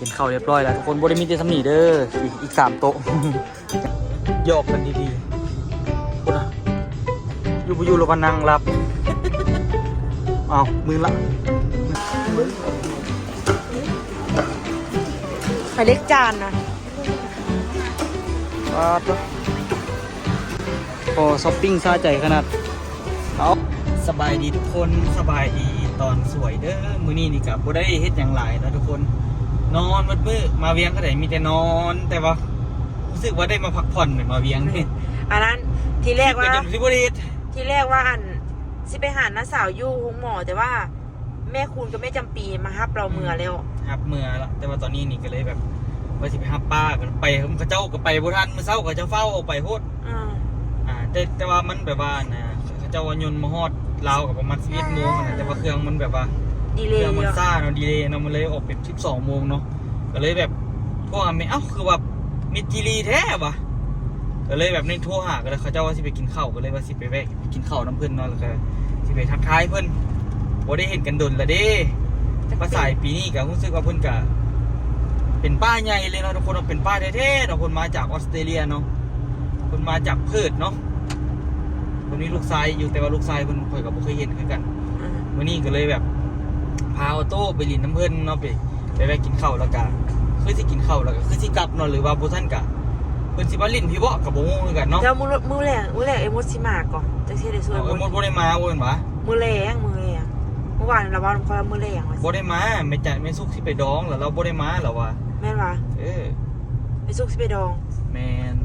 กินข้าวเรียบร้อยแล้วทุกคนบริมีเตสำนีเด้ออีก3 โต๊ะ หยอกกันดีๆคนอะอยู่ระวันนั่งรับเอามือละ ไข่เล็กจานนะ พอช้อปปิ้งซาใจขนาดเอาสบายดีทุกคนสบายดีตอนสวยเด้อมื้อนี้นี่กับบ่ได้เฮ็ดหยังหลายนะทุกคนนอนมื้อมาเวียงก็ได้มีแต่นอนแต่ว่ารู้สึกว่าได้มาพักผ่อนเหมือนมาเวียงนี่ อันนั้นทีแรกว่า สิบ่ได้เฮ็ด ทีแรกว่าอันสิไปหาน้าสาวอยู่ห้องหมอแต่ว่าแม่คุณกับแม่จำปีมาฮับเราเมื่อแล้ว ฮับเมื่อละแต่ว่าตอนนี้นี่ก็เลยแบบว่าสิไปฮับป้ากันไปเขาเจ้าก็ไปบ่ทันมื้อเช้าก็เจ้าเฝ้าไปโพดแต่ว่ามันแบบว่านะเขาเจ้าว่ายนต์มาฮอดลาวกับประมาณ11 โมงนะแต่ว่าเครื่องมันแบบว่า ดี เค เลย รื่องมันซ่าเนาะดีเลยเนาะมันเลยออกเป็น12 โมงเนาะก็เลยแบบโทรหาแม่เอ้าคือว่ามิดจีรีแท้วะก็เลยแบบในโทรหาก็เลยเขาเจ้าว่าสิไปกินข้าวก็เลยว่าสิไปแวะกินข้าวน้ำเพิ่นเนาะแล้วก็สิไปทักทายเพิ่นบ่ได้เห็นกันดนละเด้ภาษาปีนี้ก็รู้สึกว่าเพิ่นก็เป็นป้าใหญ่เลยเนาะทุกคนเป็นป้าแท้ๆเนาะคนมาจากออสเตรเลียเนาะคนมาจากเพิร์ธเนาะคนนี้ลูกชายอยู่แต่ว่าลูกชายเพิ่นข่อยก็บ่เคยเห็นคือกันวันนี้ก็เลยแบบพาออโต้ไปลินน้ำเพิ่นเนาะไปแวะกินข้าวแล้วก็คือสิกินข้าวแล้วก็คือสิกลับเนาะหรือว่าบ่ทันก็เพิ่นสิมาลินพี่บ่ก็บ่ฮู้คือกันเนาะแล้วมือแรงเอมดสิมาก่อนจะเชื่อได้ช่วย หมดบ่ได้มาเว้นวะมือแรงเมื่อวานเราว่าเขามือแรงว่า บ่ได้มาไม่จ่ายไม่สุกสิไปดองแล้วเราบ่ได้มาแล้วว่ะ แม่นวะไปซุกสิไปดอง แม่น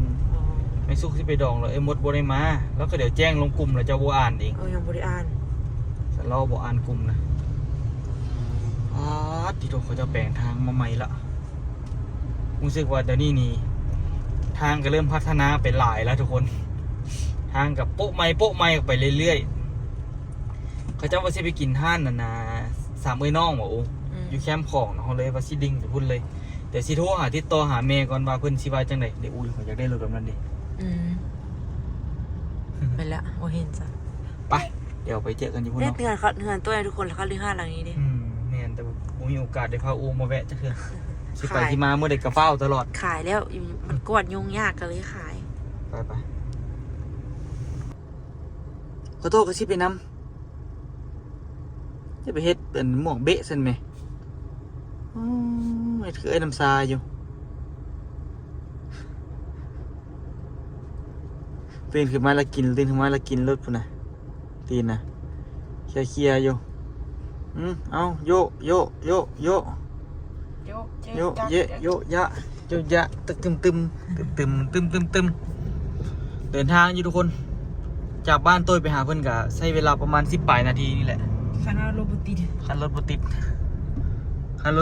ไม่สุกสิไปดองแล้วหมดบ่ได้มาแล้วก็เดี๋ยวแจ้งลงกลุ่มแล้วจะบ่อ่านเองยังบ่ได้อ่านแต่เราบ่อ่านกลุ่มนะที่ทุกเขาจะแปลงทางมาใหม่ละรู้สึกว่าเดี๋ยวนี้นี่ทางก็เริ่มพัฒนาไปหลายแล้วทุกคนทางกับโป๊ะไม้ออกไปเรื่อยๆเขาเจ้าว่าสิไปกินห้านนะสามเอ้ยน้องบอกอยู่แคมป์ของเขาเลยว่าสิดิ่งจะพูดเลยเดี๋ยวสิโทรหาติดต่อหาเมย์ก่อนว่าเพิ่นสิว่าจังไดเดี๋ยวเขาอยากได้รถแบบนั้นดิไปละโอเห็นจ้ะไปเดี๋ยวไปเจอกันอยู่พุ่น เนาะ เนาะ เฮือนตัวทุกคนแล้วเขาลือห้าหลังนี้ดิแม่นแต่บ่มีโอกาสได้พาอูมาแวะจักเทื่อสิไปที่มาเมื่อใดก็เฝ้าตลอดขายแล้วมันกวดยุ่งยากก็เลยขายไปขอโทษก็สิไปนำจะไปเฮ็ดเป็นหมวกเบะซั่นแหมคือไอ้น้ำซาอยู่ตื่นขึ้นมาแล้วกินรถพุ่นน่ะตีนน่ะเคลียร์อยู่เอาโยเยะตึมเดินทางอยู่ทุกคนจากบ้านต้ยไปหาเพื่อนกะใช้เวลาประมาณ10 ปลายนาทีนี่แหละคันรถบุติดคันร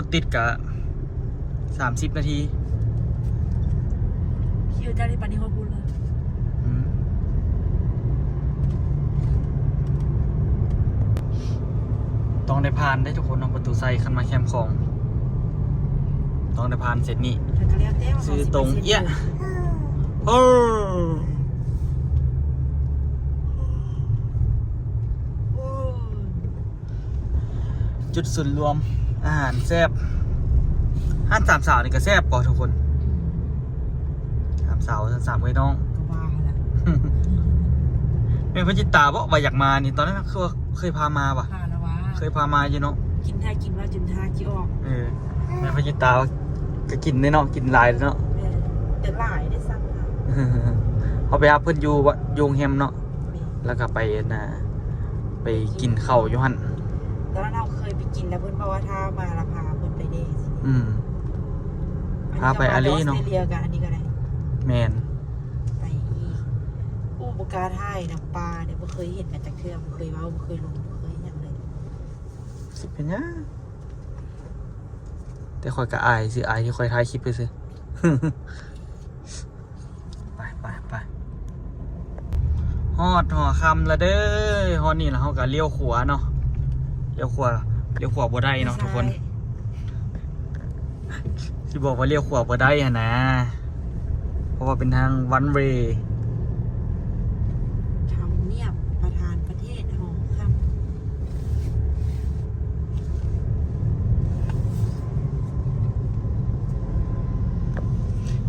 ถติดกะ30 นาทีคิวจ้าที่ปานิโฮบุลเลยต้องได้ผ่านได้ทุกคนน้องประตูไซคันมาแคมป์ของต้องได้ผ่านเสร็จนี่ซื้อตรงเอี้ยจุดศูนย์รวมอาหารแซ่บห้านสามสาวนี่ก็แซ่บกว่าทุกคนสามไว้น้องก็ว่าแหละเป็นพระจิตตาบอกว่าอยากมานี่ตอนนั้นคือเคยพามาป่ะเคยพามาอยู่เนาะกินว่าจนท่าขี้ออกแม่พระจิตตาก็กินได้เนาะกินหลายเนาะแต่หลายได้ซ้ำเขาไปหาเพื่อนอยู่วัดยงแฮมเนาะแล้วก็ไปกินข้าวอยู่หั่นตอนนั้นเราเคยไปกินแล้วเพื่อนบอกว่าถ้ามาราคาเพื่อนไปเดย์พาไปอาลีเนาะเรียกันอันนี้ก็ได้แมนไปอุปการไทยน้ำปลาเนี่ยไม่เคยเห็นกันจากเทือกไม่เคยว่าไม่เคยลงไม่เคยอย่างเลยสิเป็นยังแต่คอยกะอายสิอายที่คอยถ่ายคลิปไปสิไปฮอดหอคำละเด้อฮอดนี่แล้วเขากะเลี้ยวขวาเนาะเลี้ยวขวาบ่ได้เนาะทุกคนที่บอกว่าเลี้ยวขวาบ่ได้ฮะนะเพราะว่าเป็นทางวันเวย์ทำเนียบประธานประเทศหอคำ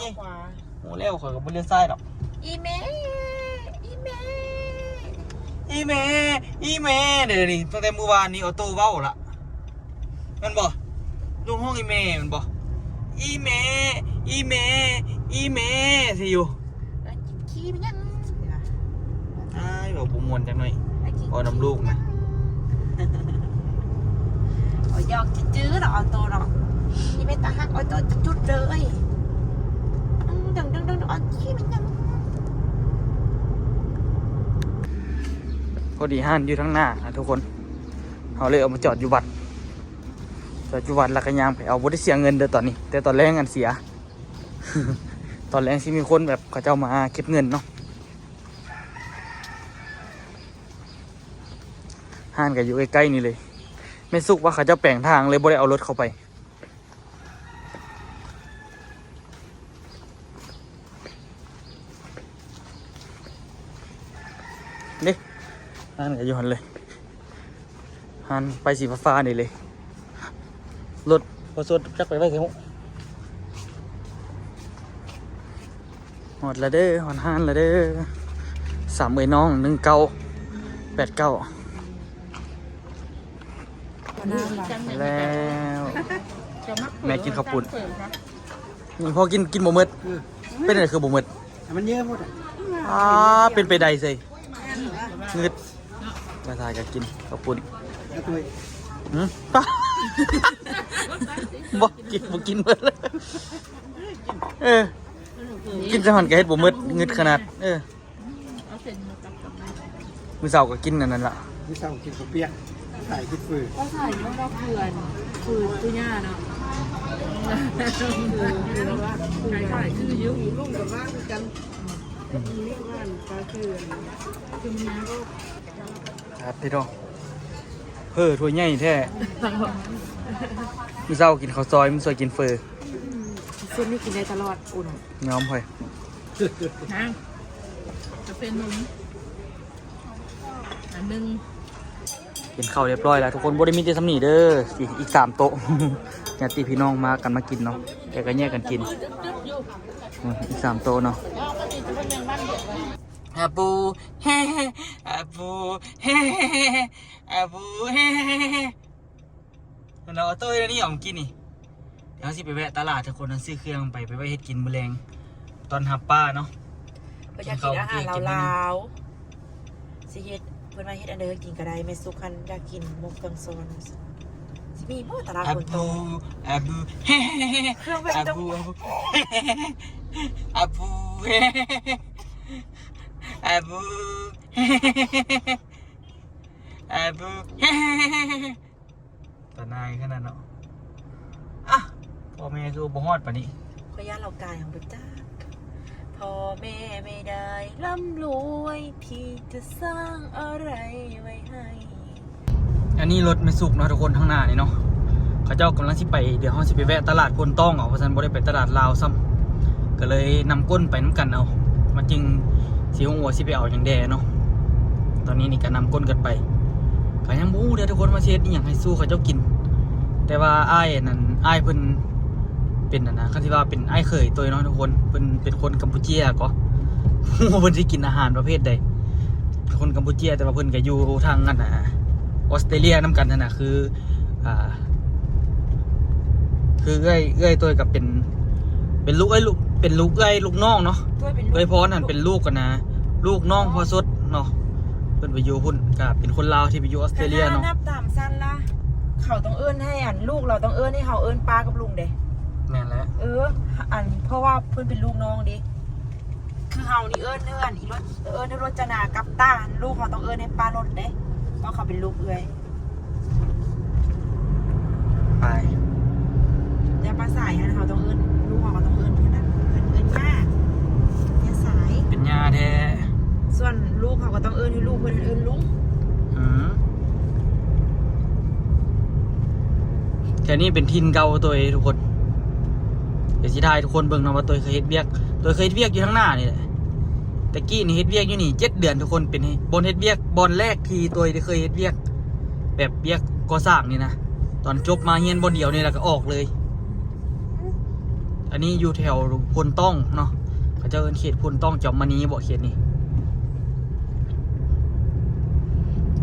นี่โอ้แล้วข่อยก็บ่เลี้ยวซ้ายดอก อีเมอีเม อีเมเดี๋ยวนี้ตั้งแต่เมื่อวานนี้ออโต้เว้าละมันบ่ลุงห้องอีเมมันบ่อีเมสิอยู่ ขี้มันยัง อ้ายบอกบ่ม่วนจังหน่อยเอาน้ำลูกนะ หยอกจื้อๆหรอออโต้หรอนี่ไม่ตาหักออโต้จุดเลยดึงออขี้มันยัง พอดีห้านอยู่ทั้งหน้านะทุกคนเขาเลยเอามาจอดอยู่วัดแล้วก็ย่างไปเอาบ่ได้เสียเงินเด้อตอนนี้แต่ตอนแรกเงินเสีย ตอนแรกที่มีคนแบบเขาเจ้ามาเก็บเงินเนาะห้านก็อยู่ใกล้ๆนี่เลยไม่สุกว่าเขาเจ้าแปลงทางเลยบ่ได้เอารถเข้าไปเด้ห้านก็อยู่หันเลยห้านไปสีฟ้าๆนี่เลยรถพอสดจักไปไว้เถอะหอดละเด้อหอดห้านละเด้อ3น้อง1989แล้วแม่กินข้าวปุ้นนี่พอกินบ่หมดเป็นอะไรคือบ่หมด มันเยอะหมดอ่ะ เป็นไปได้สิเงืดมาทายก็กินข้าวปุ้น แล้วตัว ป้าบ่กินหมดเลยกินจะหันกะเฮ็ดบ่หมดเงืดขนาดมื้อเช้าก็กินอันนั้นล่ะ ที่เศร้ากินข้าวเปียกใส่กินฟืน ก็ใส่ก็เราเขื่อนคือตู้ย่าเนาะคือว่าใช่คือยุ่งลุ่มกับว่ากันเรื่องบ้านปลาเขื่อนคือมันก็ ครับพี่น้องถ้วยใหญ่แท้มื้อเช้ากินข้าวซอยมื้อซอยกินเฟอ เส้นนี่กินได้ตลอดอุ่น ยอมค่อย ฮะจะเป็นนมอันนึง กินข้าวเรียบร้อยแล้วทุกคนบ่ได้มีแต่สำนีเด้ออีก3โต๊ะ ญาติพี่น้องมากันมากินเนาะแต่ก็แยกกันกินอีก3โต๊ะเนาะอาบูเฮ้อาบูเฮ้อาบูเฮ้เราเอาโต๊ะนี่ออกมากินนี่เดี๋ยวสิไปแวะตลาดทุกคนซื้อเครื่องไปไว้เฮ็ดกินมื้อแรงตอนหับป้าเนาะ ก็อยากกินอาหารลาวๆสิเฮ็ดเพิ่นมาเฮ็ดอันเด้อกินก็ได้แม่สุคันอยากกินหมกเครื่องโซนสิมีบ่ตลาด อา คนโต บูอาบูเฮ้ เครื่องแบบ อา ต้อง บูอาบูเฮ้อาบูอาบูเฮ้ตานายขนาดเนาะอ่ะพ่อแม่คือบ่ฮอดปานนี้ ก็ย่านเรากายของบุตรพ่อแม่ไม่ได้ร่ำรวยที่จะสร้างอะไรไว้ให้ อันนี้รถไม่สุกเนาะทุกคนข้างหน้านี่เนาะเขาเจ้ากำลังสิไปเดี๋ยวเขาสิไปแวะตลาดพนต้องเอาเพราะฉะนั้นบ่ได้ไปตลาดลาวซ้ำก็เลยนำก้นไปน้ำกันเอามันจึงสีหัวสิไปเอาอย่างแดเนาะตอนนี้นี่ก็นำก้นกันไปก็ยังบู๊เดี๋ยวทุกคนมาเช็ดนี่อย่างให้สู้เขาเจ้ากิน แต่ว่าอ้ายนั่นอ้ายเพิ่นเป็นนะคันที่ว่าเป็นอ้ายเคยตัวเนาะทุกคนเพิ่นเป็นคนกัมพูเชียก็เพิ่นสิกินอาหารประเภทใดเป็นคนกัมพูเชียแต่ว่าเพิ่นก็อยู่ทางนั้นน่ะออสเตรเลียนำกันนั่นน่ะคือ คือเอ้ยตัวกับเป็นลูกลูกน้องเนาะ ตัวเป็น เอ้ยพรนั่นเป็นลูกกันนะลูกน้องพอสดเนาะเพิ่นไปอยู่พุ่นก็เป็นคนลาวที่ไปอยู่ออสเตรเลียเนาะ นับตามสั้นละเขาต้องเอิ้นให้อันลูกเราต้องเอิ้นให้เขาเอิ้นป้ากับลุงเด้ แม่นแล้ว อันเพราะว่าเพิ่นเป็นลูกน้องดิคือเฮานี่เอิ้นอีรถเอิ้นให้รถจนากับตาลูกเขาต้องเอิ้นให้ป้ารถเด้เพราะเขาเป็นลูกเอื้อย ไป แต่ป้าสายอันเขาต้องเอิ้นลูกเขาก็ต้องเอิ้นเพิ่นนั้นเอิ้นย่าสาย เป็นญาแท้ ส่วนลูกเขาก็ต้องเอิ้นให้ลูกเพิ่นเอิ้นลุง แค่นี้เป็นทินเก่าตัวเองทุกคนเดี๋ยวสิทายทุกคนเบิ่งเนาะว่าตัวเคยเฮ็ดเวียกอยู่ข้างหน้านี่แหละแต่กี้นี่เฮ็ดเวียกอยู่นี่7 เดือนทุกคนเป็นบนเฮ็ดเวียกบอลแรกที่ตัวได้เคยเฮ็ดเวียกแบบเวียกก่อสร้างนี่นะตอนจบมาเฮียนบนเดียวนี่แหละก็ออกเลยอันนี้อยู่แถวพลต้องเนาะเขาจะเอิ้นเขตพลต้องจอมมณีบ่เขตนี้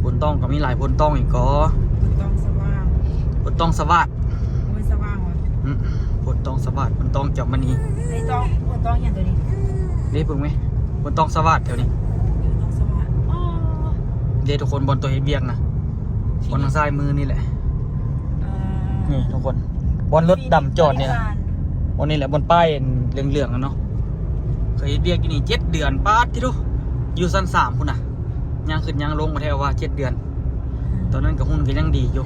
พลต้องก็มีหลายพลต้องอีกก็ มันต้องสว่าง พลต้องสวัสด โอ้ยสว่างว่ะ พลต้องสวัสดพลต้องจอมมณี ไอ้ต้องอย่างตัวนี้ นี่เพิ่งไหมพลต้องสวัสดแถวนี้ ต้องสว่างอ๋อ เดี๋ยวทุกคนบนตัวเฮ็ดเวียกนะบนทางซ้ายมือนี่แหละ นี่ทุกคนบนรถดำจอดเนี่ยบนนี่แหละบนป้ายเหลืองๆนะเนาะเคยเฮ็ดเวียกอยู่นี่7 เดือนป้าดที่ดูอยู่ชั้น3พุ่นน่ะย่างขึ้นย่างลงมาแถวว่า7 เดือนตอนนั้นกับหุ้นก็ยังดีอยู่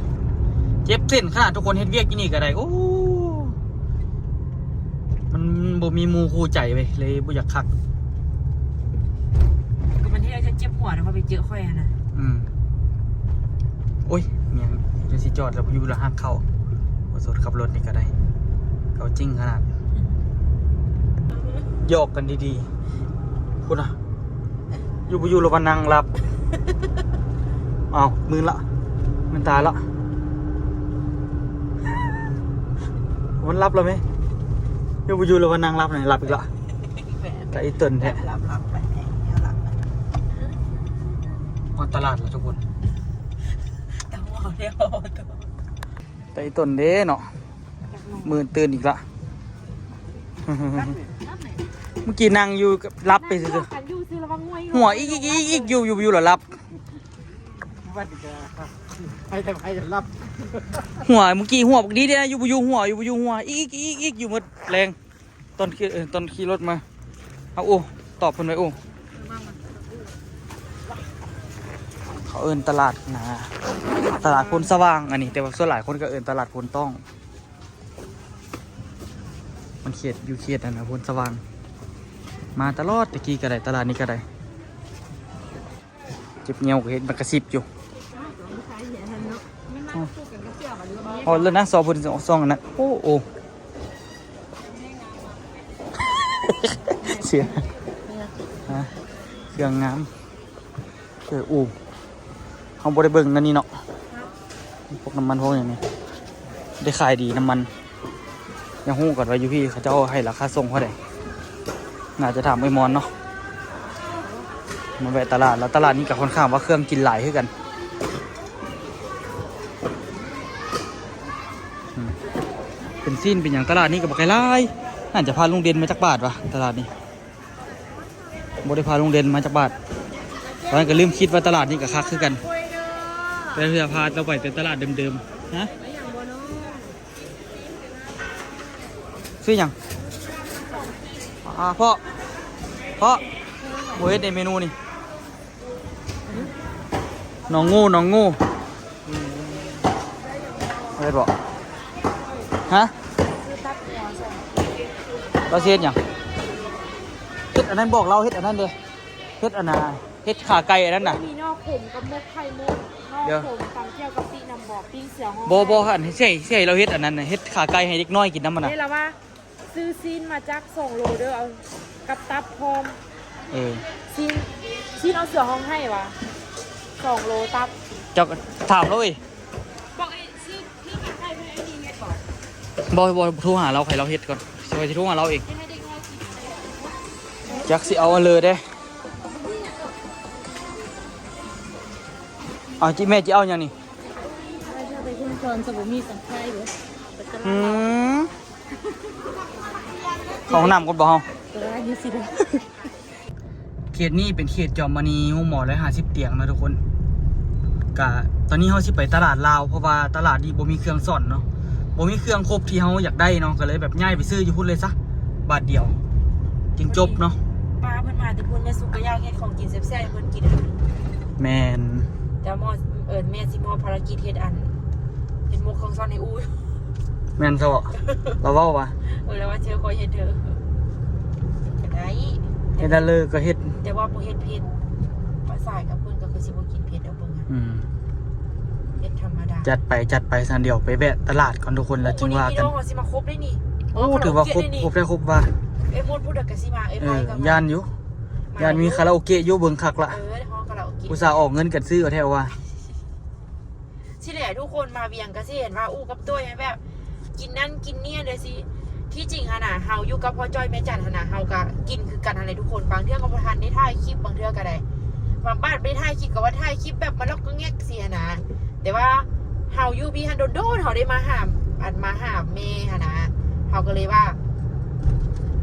เจ็บเส้นขนาดทุกคนเฮ็ดเวียกอยู่นี่ก็ได้โอ้มันบ่มีหมู่คู่ใจไปเลยบ่อยากคัก ก็มันที่เราจะเจ็บหัวนะเขาไปเจอค่อยนะ โอ้ยเมียงจะสิจอดแล้วอยู่ละหักเข้าบ่สดขับรถนี่ก็ได้เขาจริงขนาดโยกกันดีๆคุณอ่ะอยู่ระวังนั่งหลับ อ้าวมือละมันตายละมันรับแล้วไหมอยู่ระวังนั่งหลับหน่อยหลับอีกละแต่อีตื่นแท้ หลับไปหลับไป มาตลาดแล้วทุกคน แต่หัวเดียว แต่อีตื่นเด้เนาะมือตื่นอีกละเมื่อกี้นั่งอยู่รับไปซื่อ กันอยู่ซื้อระวังงวย หัวอีกอยู่เหรอรับ วัดจะให้จะรับ หัวเมื่อกี้หัวปกติเด้นะอยู่หัวอีกอยู่หมดแรงตอนขี่รถมาเอาโอ้ตอบเพิ่นไว้โอ้เขาเอิ้นตลาดนะตลาดพลสว่างอันนี้แต่ว่าส่วนหลายคนก็เอิ้นตลาดพลต้องมันเขตอยู่เขตนะพลสว่างมาตลอดตะกี้ก็ได้ตลาดนี้ก็ได้เจ็บเงียวก็เห็นมันกระซิบอยู่อ๋อแล้วนะซอบุญซองนะโอ้เสียฮะเครื่องงามเขาบริเบิงนั่นนี่เนาะพวกน้ำมันพวกอย่างนี้ได้ขายดีน้ำมันยังหู้ก่อนว่าอยู่พี่เขาจะเอาให้ราคาส่งเท่าไหร่น่าจะถามไอ้มอนเนาะมาแวะตลาดแล้วตลาดนี้กับค่อนข้างว่าเครื่องกินหลายขึ้นกันเป็นสิ้นเป็นอย่างตลาดนี้กับไก่ไล่น่าจะพาลุงเด่นมาจากบาทวะตลาดนี้บ่ได้พาลุงเด่นมาจากบาทตอนนั้นก็ลืมคิดว่าตลาดนี้กับคักขึ้นกันแต่เพื่อพาเราไปเป็นตลาดเดิมๆฮะซื้ออย่างพ่อโมเฮ็ดในเมนูนี่น้องงูเฮ็ดบ่ฮะเราเฮ็ดอย่างเฮ็ดอันนั้นบอกเราเฮ็ดอันนั้นเด้เฮ็ดอันน่ะเฮ็ดขาไก่อันนั้นน่ะ มีนอกผมกับมกไข่มุกนอกผมตำเที่ยวกับซีนำบอกปิ้งเสียห้อง บ่อันใช่เราเฮ็ดอันนั้นน่ะเฮ็ดขาไก่ให้เด็กน้อยกินน้ำมันน่ะ นี่ละว่าซื้อซีนมาจาก2 โลเด้อเอากับตับพร้อมซีนเอาเสือห้องให้วะ2 โลตับ เจ้าถามเราเอ้ย บอกไอ้ซื้อขาไก่เพื่อไอ้ดีเฮ็ดก่อน บ่โทรหาเราให้เราเฮ็ดก่อนสิโทรหาเราเอง ให้เด็กน้อยกิน จักสิเอาอันเลยเด้เอาจิแม่จิเอาอย่างนี้ ไม่ใช่ไปคุณชนสบู่มีสังไข่เด้อ อืม เข้าห้องน้ำก่อนบ่เฮา อันนี้สิเด้อ เขตนี้เป็นเขตจอมมณีห้องหมอ150เตียงนะทุกคนกะตอนนี้เฮาสิไปตลาดลาวเพราะว่าตลาดนี้บ่มีเครื่องซ่อนเนาะบ่มีเครื่องครบที่เฮาอยากได้เนาะก็เลยแบบย้ายไปซื้ออยู่พุ่นเลยซะบาทเดียวจึงจบเนาะ ป้าเพิ่นมาแต่เพิ่นแม่สุกก็อยากเฮ็ดของกินแซ่บๆให้เพิ่นกิน แมน แต่หมอแม่สิมอบภารกิจเฮ็ดอันเป็นหมกของซ่อนในอู่ แมนซะบ่เราเว้าว่า แล้วว่าเธอคอยเฮ็ดเด้อก็ได้ เฮ็ดได้เลยก็เฮ็ด แต่ว่าบ่เฮ็ดเผ็ดภาษากับเพิ่นก็คือสิบ่กินเผ็ดเอาเบิ่งอะ เฮ็ดธรรมดา จัดไปสันเดียวไปแวะตลาดก่อนทุกคนแล้วจึงว่ากัน โอ้สิมาครบได้นี่ โอ้ถือว่าครบได้ครบว่า เอ้ยพูดเด็กก็สิมาเอ้ย เอ ไป อ ก็ ย่านอยู่ย่านมีคาราโอเกะอยู่เบิ่งคักละ ห้องคาราโอเกะ อุตส่าห์ออกเงินกันซื้อเอาแท้ว่า สิแหละทุกคนมาเวียงก็สิเห็นว่าอู้กับตัวแบบกินนั่นกินเนี่ยเด้อสิที่จริงหั่นน่ะเฮาอยู่กับพ่อจ้อยแม่จันหั่นน่ะเฮาก็กินคือกันหั่นแหละทุกคนบางเทื่อก็บ่ทันได้ถ่ายคลิปบางเทื่อก็ได้บางบ้านไปถ่ายคลิปก็ว่าถ่ายคลิปแบบมาล็อกก็แงกเสียนะแต่ว่าเฮาอยู่พี่ฮันโดนเฮาได้มาหามาหาแม่หั่นน่ะเฮาก็เลยว่า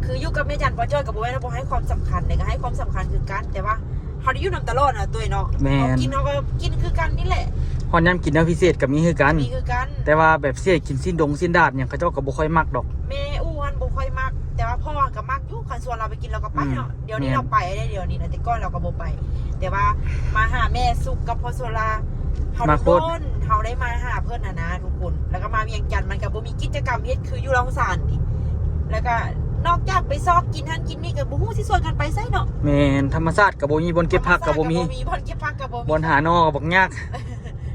คืออยู่กับแม่จันพ่อจ้อยกับบ่แม่นบ่ให้ความสำคัญเลยก็ให้ความสำคัญคือกันแต่ว่าเฮาได้อยู่นำตลอดน่ะตัวเนาะเฮากินคือกันนี่แหละ ฮอนยามกินแนวพิเศษก็มีคือกัน มีคือกัน แต่ว่าแบบเสียกินสิ้นดงสิ้นดาดหยังเขาเจ้าก็บ่ค่อยมักดอก แม่อู้ฮันบ่ค่อยมักแต่ว่าพ่อก็มักอยู่คันส่วนเราไปกินเราก็ไปเนาะเดี๋ยวนี้เราไปได้เดี๋ยวนี้นะแต่ก่อนเราก็บ่ไป แต่ว่ามาหาแม่สุกกับพ่อโซลาเฮาโดนเฮาได้มาหาเพิ่นน่ะนะทุกคนแล้วก็มาเวียงจันทน์มันก็บ่มีกิจกรรมเฮ็ดคืออยู่โรงสารนี่แล้วก็นอกจากไปซอกกินหั่นกินนี่ก็บ่ฮู้สิส่วนกันไปไสเนาะ แม่นธรรมชาติก็บ่มีบนเก็บผักก็บ่มี บ่เก็บผักก็บ่มี บนหานอก็บักยาก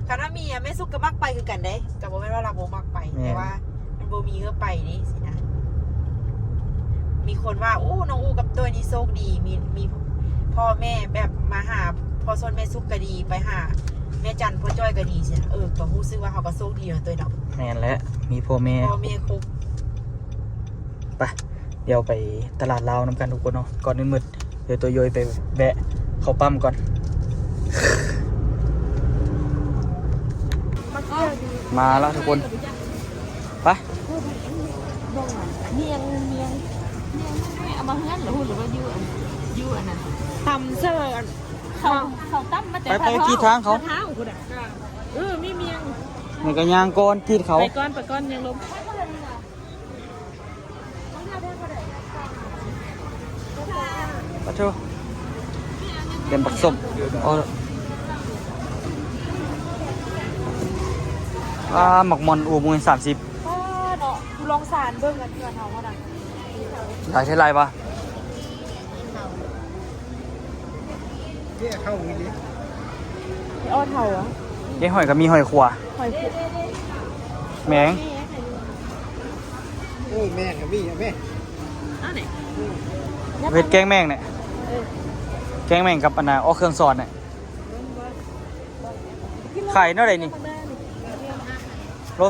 คันว่ามีอะแม่สุกก็มักไปคือกันเด้ก็บ่แม่นว่าเราบ่มักไปแต่ว่ามันบ่มีก็ไปนี่สินะมีคนว่าโอ้น้องอูกับตัวนี้โชคดีมีพ่อแม่แบบมาหาพ่อซนแม่สุกก็ดีไปหาแม่จันพ่อจ้อยก็ดีสินะก็รู้สึกว่าเขาก็โชคดีเนาะตัวเนาะ แม่นและมีพ่อแม่ พ่อแม่ครบ ไปเดี๋ยวไปตลาดลาวนำกันทุกคนเนาะก่อนมืดๆเดี๋ยวตัวโยยไปแวะเข้าปั๊มก่อนมาแล้วทุกคนไป เมียง เอามาเฮือนหรือหรือว่ายู่อันนั้น ตำเสิร์ฟ เขาตั้มมาแต่ ไปกี่ทางเขา เท้าคุณอ่ะมีเมียง ในกระยางก้อนกีดเขา ไปก้อนยังลม ปะเถอะเป็นปักสมอ๋อหมักมอนอูมวย30 ป้าเนาะดูลองสารเบิ่งกันเพื่อนเฮาว่าน่ะ ได้เท่าไรปะ เนี่ยเข้าอย่างนี้ ไอ้อ้อเฮาอ่ะ เย้หอยก็มีหอยขวา หอยขุด แมง โอ้แม่กับมี่แม่ อ้าวไหน เวทแกงแมงเนี่ยแกงแมงกับอันน่ะเอาเครื่องสอนเนี่ยไข่เท่าไหร่นี่โล25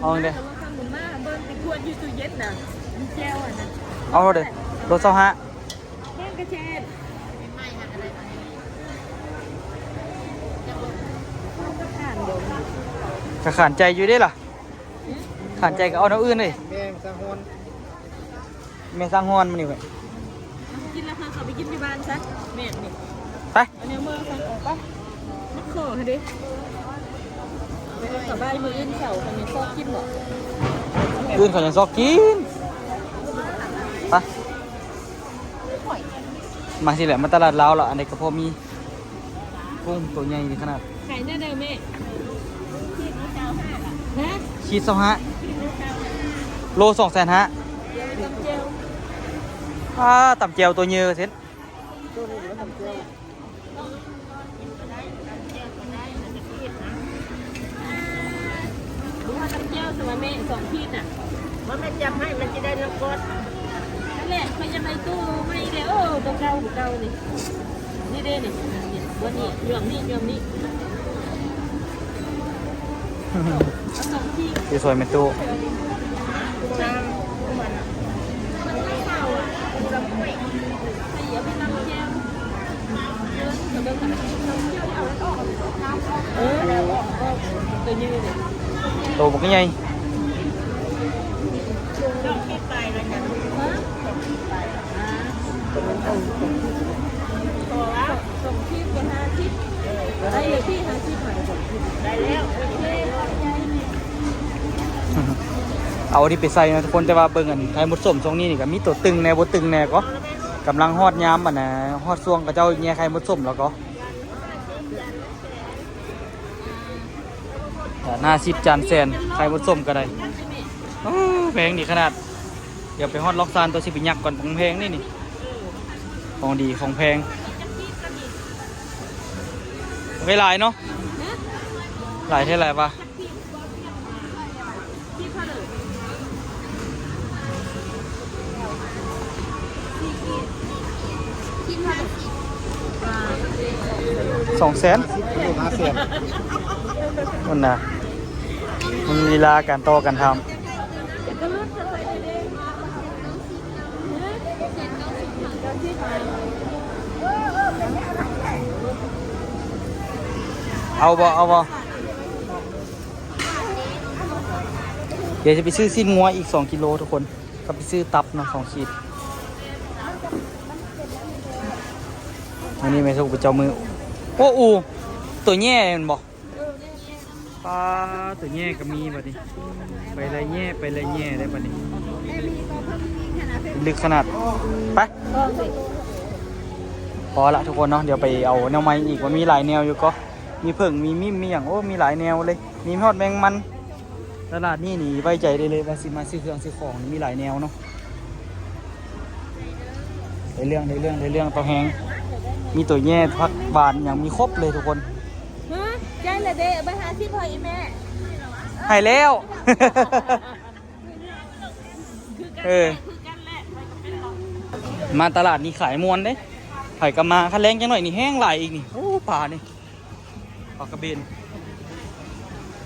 เอาเด้ เราทำหมุนมาเบิ้ลติดขวดอยู่ตู้เย็นน่ะมีแก้วอันนั้น เอาเด้โล25 แห้งกระเชษ จะขานใจอยู่ได้ล่ะขานใจก็เอาน้ำอื่นเลย แม่สะฮอน แม่สร้างฮอนมันนี่เว้ย กินแล้วค่ะเขาไปกินที่บ้านซะแม่นี่ ไป อันนี้เมื่อค่ะไปนักขอค่ะดิไปกลับบ้านมืออื่นเสาคนนี้ชอบกินหรอ อื่นเขายังซอกกินไปมาสิแหละมาตลาดลาวละอันนี้ก็พอมีกุ้งตัวใหญ่ดีขนาด ขายได้เด้อแม่ฮะ ชีสโล250,000ต่ำเจียวตัวเยอะเซ็น รู้ว่าน้ำเจ้าสมัยแม่2 ขีดน่ะ มันไม่จำให้มันจะได้รับกด นั่นแหละเขาจะไปตู้ไม่เด้อตัวเก่านี่นี่เด้นี่วันนี้เรื่องนี้เอา2 ขีด ที่สวยเมตู้ ตัวยืดเลย ตัวบอกใหญ่ พอแล้วส่งคลิปกัน5 คลิปได้เลยพี่5 คลิปได้แล้วโอเค เอาที่ไปใส่นะทุกคนแต่ว่าเบิ่งอันไทยมดส้มทรงนี้นี่ก็มีตัวตึงแน่บ่ตึงแน่ก็กำลังฮอดยามอ่ะนะฮอดช่วงกับเจ้าแย่ไข่มดส้มแล้วก็หน้า10 จานแสนไข่มดส้มก็ได้แพงดีขนาดเดี๋ยวไปฮอดล็อกซานตัวสิไปยักก่อนของแพงนี่ของดีของแพงไม่หลายเนาะหลายเท่าไหร่ปะ200,000มันนะมันมีเวลาการต่อกันทำเอาบ่เดี๋ยวจะไปซื้อสิ้นงัวอีก2 กิโลทุกคนก็ไปซื้อตับเนาะ2 ขีดอันนี้ไม่ถูกไปเจ้ามือโอ้อูตัวแง่มันบอกปลาตัวแง่ก็มีบัดนี้ไปเลยแง่ได้บัดนี้ลึกขนาดไปพอละทุกคนเนาะเดี๋ยวไปเอาแนวไม้อีกว่ามีหลายแนวอยู่ก็มีผึ่งมีมิ่มมีอย่างโอ้มีหลายแนวเลยมีทอดแมงมันตลาดนี่นี่ไว้ใจได้เลยว่าสิมาซื้อเครื่องซื้อของมีหลายแนวเนาะได้เรื่องตัวแหงมีตัวแย่พักบานอย่างมีครบเลยทุกคน ใจละเด้ไปหาที่พ่ออีแม่ ให้แล้วมาตลาดนี่ขายมวนเด้ไผ่กระมาคันแรงจังหน่อยนี่แห้งไหลอีกนี่โอ้ป่านี่ปลากระเบน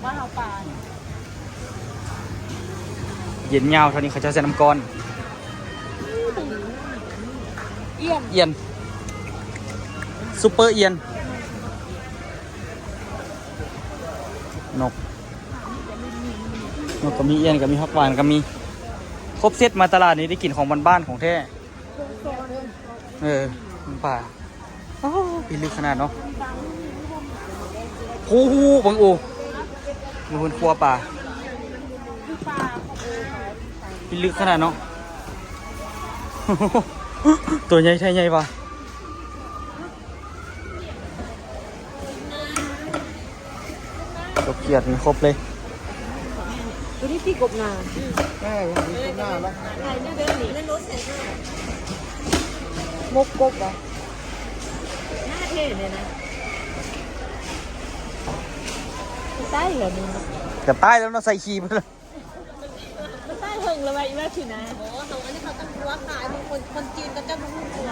บ้านเราป่า เย็นยาวเท่านี้เขาจะใส่น้ำก้อนเอียนซุปเปอร์เอียนนกก็มีเอียนก็มีฮักหวานก็มีครบเซตมาตลาดนี้ได้กลิ่นของบ้านๆของแท้ป่าโอ้ปีลึกขนาดเนาะโอ้โหบังโอมีคนครัวป่าปีลึกขนาดเนาะตัวใหญ่ใหญ่ป่ะกบเกียดมีครบเลยตัวนี้ตีกบนาหมกกบอ่ะหน้าเท่เลยนะใต้เหรอมึง กับใต้แล้วเนาะใส่ขีมเลย ใต้เฮิงเลยว่าอีแม่ถือนะ โอ้ของอันนี้เขาต้องรัวขายบางคนจีนก็จะบางคนกลัว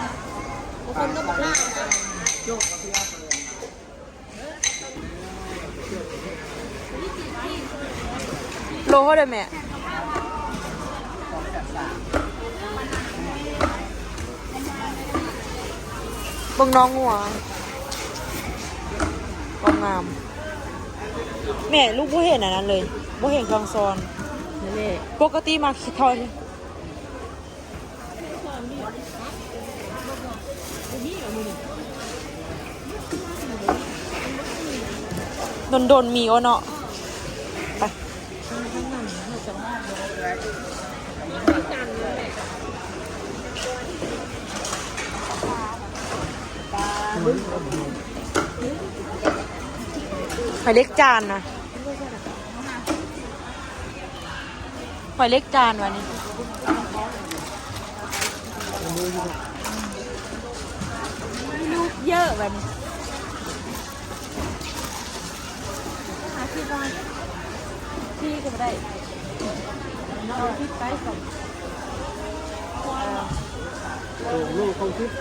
บางคนก็บอกล่าโลเท่าไหร่แม่บังน้องหัวกองงามแม่ลูกบ่เห็นอันนั้นเลยบ่เห็นกองซอนปกติมาคิดทอยโดนมีโอเนาะไปหอยเล็กจานนะหอยเล็กจานวันนี้ลูกเยอะวันนี้หาที่บ้านที่ก็ไม่ได้เอาที่ใต้ก่อนลูกเขาคิด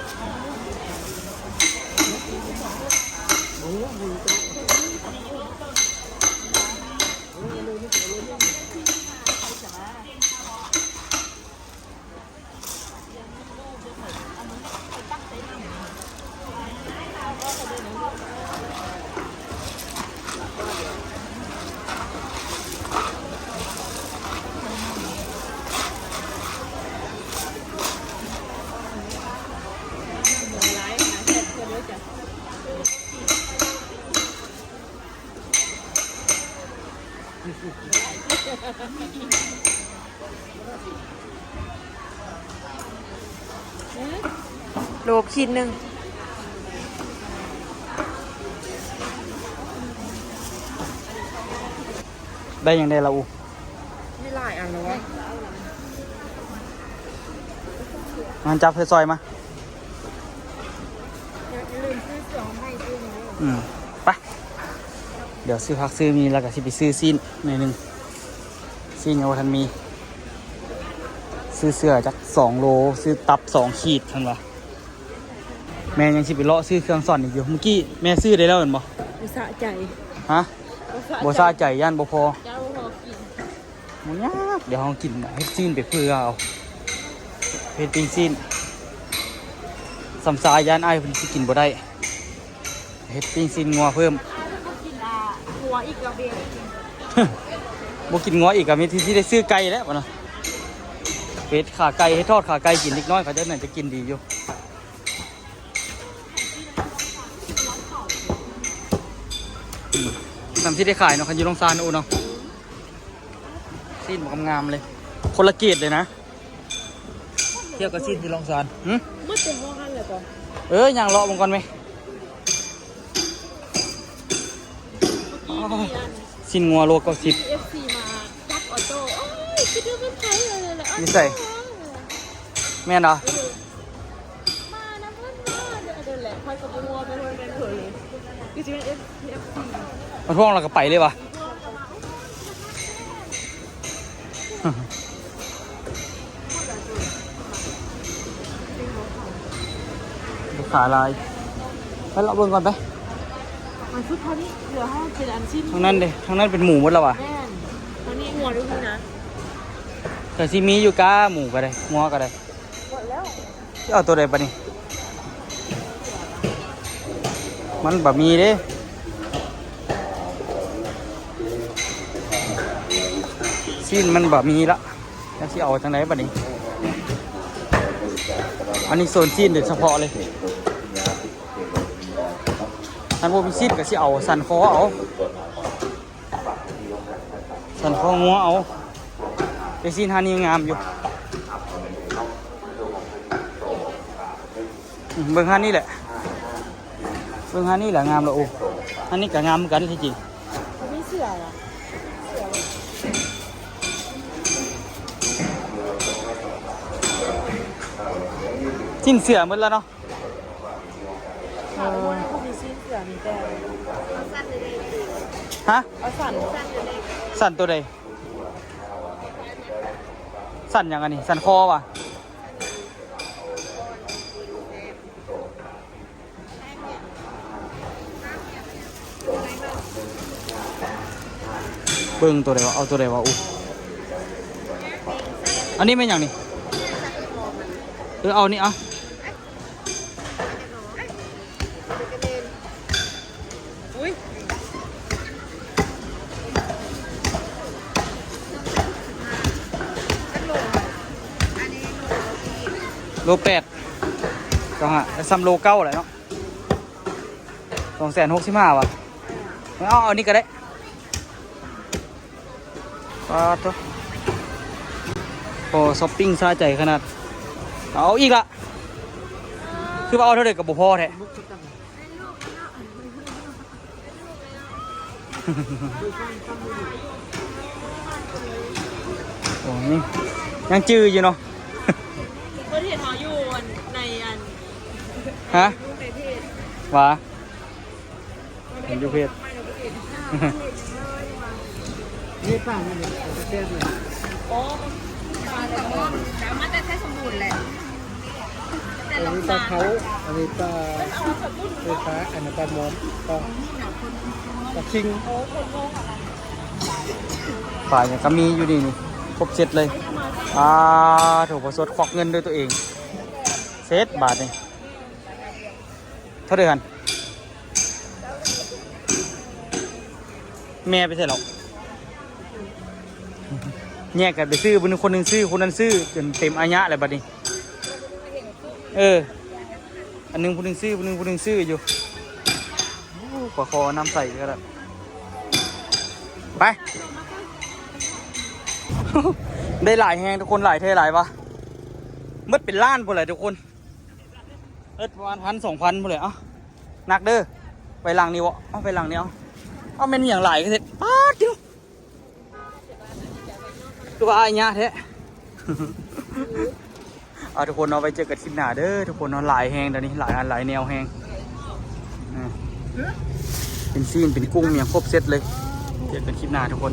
โลขีดหนึ่งได้ยังได้ละอู ไม่หลายอันแล้ววะ มันจับซอยๆมา ลืมซื้อเสื้อให้ซื้อหน่อย ไปเดี๋ยวซื้อพักซื้อมีแล้วก็สิไปซื้อซีนหน่อยหนึงซีนยังบ่ทันมี ซื้อเสื้อจัก2 โลซื้อตับ2 ขีดทันวะแม่ยังสิไปเลาะซื้อเครื่องซ่อนอีกอยู่เมื่อกี้แม่ซื้อได้แล้วเห็นบ่ อุสะใจ ฮะบ่ซาใจย่านบ่พอ เจ้าพอกิน หมูยากเดี๋ยวเรากินเฮ็ดซีนไปเพื่อเอาเฮ็ดปิ้งซีนสำสายย่านอ้ายเพิ่นสิกินบ่ได้เฮ็ดปิ้งซีนงัวเพิ่ม กินหัวอีกกระเบน บ่กินงัวอีกก็มีที่ได้ซื้อไก่แล้วบ่เนาะเป็ดขาไก่ให้ทอดขาไก่กินเล็กน้อยเขาจะน่าจะกินดีอยู่ทำที่ได้ขายเนาะคันอยู่โรงซานอูเนาะซีนงามๆเลยคนละเกรดเลยนะเที่ยวกับซีนที่โรงซานหึ มืดเต็มห้องกันเลยก่อน อย่างเลาะมังก่อนไหม สินงัวโลก็10 FC มาจับออโต้โอ้ยคิดว่าเป็นไทยเลยเลย นี่ใส่แม่นเหรอ มานะเพื่อนมาเดินแหละคอยกับวัวไปเลยเป็นเถอะเลยคือจะเป็น FC มันพ่วงเราก็ไปเลยวะลูกค้าลายไปเราเบิ่งก่อนไป มันชุดเท่านี้เหลือห้องเป็นอันชิ้น ทางนั้นเด้ทางนั้นเป็นหมูหมดแล้ววะ แม่นตอนนี้หัวด้วยนี่นะ แต่ซีมีอยู่ก้าหมูก็ได้งัวก็ได้ หมดแล้ว เอาตัวใดปะนี่มันบะมีเด้ซีนมันบะมีละแล้วที่เอาทางไหนปะนี่อันนี้โซนซีนเด็ดเฉพาะเลยท่านผู้มีซีนก็สิเอาสันคอเอาสันคองัวเอาไปซีนฮานี่งามอยู่เบิ่งฮานี่แหละเบิ่งฮานี่แหละงามละโอ้ฮานี่ก็งามเหมือนกันที่จริง ไม่เสือหรอ สิ้นเสือหมดแล้วเนาะ ค่ะแล้ววันนี้เขามีชิ้นเสือมีแต่ ฮะ เอาสั่น สั่นตัวใดสั่นอย่างอันนี้สั่นคอว่ะเบิ่งตัวใดวะเอาตัวใดวะอู้อันนี้เป็นอย่างนี้เอานี่เอาโล8ก็ฮะซ้ำโล9อะไรเนาะ265,000ว่ะเอานี่ก็ได้ปาตัวโอ้ช้อปปิ้งซาใจขนาดเอาอีกละคือว่าเอาเท่าเด็กกับบุพอแท้ โอ้นี่ยังจืดอยู่เนาะ เพื่อนเห็นเขาอยู่ในอัน ฮะ ในเพจ วะเห็นอยู่เพศ นี่ป้านี่เลยเต้นเลย อ๋อ สามารถจะใช้สมบูรณ์แหละ อันนี้ปลาเขาอันนี้ปลาไฟฟ้าอันนี้ปลาหมอนปลาคิง ฝ่ายเนี่ยก็มีอยู่นี่นี่ครบเซตเลยถูกประสดควักเงินด้วยตัวเองเซตบาทนี่เท่าเดิมกันแม่ไปใส่หรอกแยกกันไปซื้อคนหนึ่งซื้อคนนั้นซื้อจนเต็มอาญะอะไรบัดนี้อันหนึงคนหนึ่งซื้อคนหนึ่งซื้ออยู่ปลาคอน้ำใส่ก็ได้ไป ได้หลายแหงทุกคนหลายเท่หลายวะมืดเป็นล้านพอเลยทุกคนประมาณ1,000-2,000พอเลยหนักเด้อไปหลังนี้วะไปหลังนี้เอาเป็นอย่างหลายก็เสร็จป๊าดเดียวตัวอายะแท้ ทุกคนเอาไปเจอกันคลิปหน้าเด้อทุกคนหลายแหงตอนนี้หลายอันหลายแนวแหงเป็นซีนเป็นกุ้งอย่างครบเซตเลยเจอกันคลิปหน้าทุกคน